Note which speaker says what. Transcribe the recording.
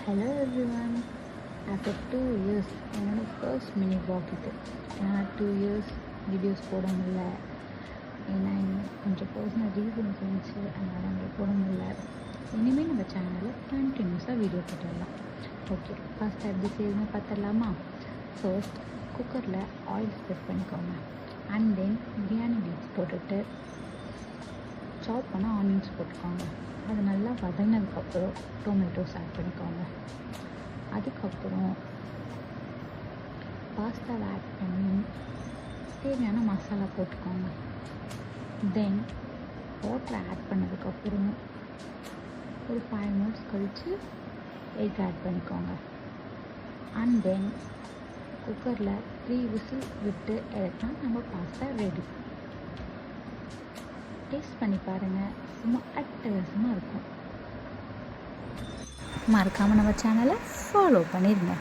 Speaker 1: Hello everyone. After 2 years என்னோட first mini vlog இது. ஏன்னா 2 இயர்ஸ் வீடியோஸ் போட முடியல. ஏன்னா கொஞ்சம் பர்சனல் ரீசன்ஸ் இருந்துச்சு, அதனால் அங்கே போட முடியல. இனிமேல் நம்ம சேனலில் கண்டினியூஸாக வீடியோ போட்டுடலாம். ஓகே, ஃபஸ்ட் எப்படி செய்யணும்னு பார்த்துடலாமா? ஃபர்ஸ்ட் குக்கரில் ஆயில் ஸ்ப்ரெட் பண்ணிக்கோங்க. அண்ட் தென் பிரியாணி லீவ்ஸ் போட்டுட்டு சாப் பண்ண ஆனியன்ஸ் போட்டுக்கோங்க. அது நல்லா வதங்கினதுக்கப்புறம் டொமேட்டோஸ் ஆட் பண்ணிக்கோங்க. அதுக்கப்புறம் பாஸ்தாவை ஆட் பண்ணி தேவையான மசாலா போட்டுக்கோங்க. தென் வாட்டரை ஆட் பண்ணதுக்கப்புறம் ஒரு 5 மினிட்ஸ் கழித்து எக் ஆட் பண்ணிக்கோங்க. அண்ட் தென் குக்கரில் 3 விசில் விட்டு இறக்கினா நம்ம பாஸ்தா ரெடி. டேஸ்ட் பண்ணி பாருங்கள், சும்மா அட்டகாசமாக இருக்கும். மறக்காமல் நம்ம சேனலை ஃபாலோ பண்ணிடுங்க.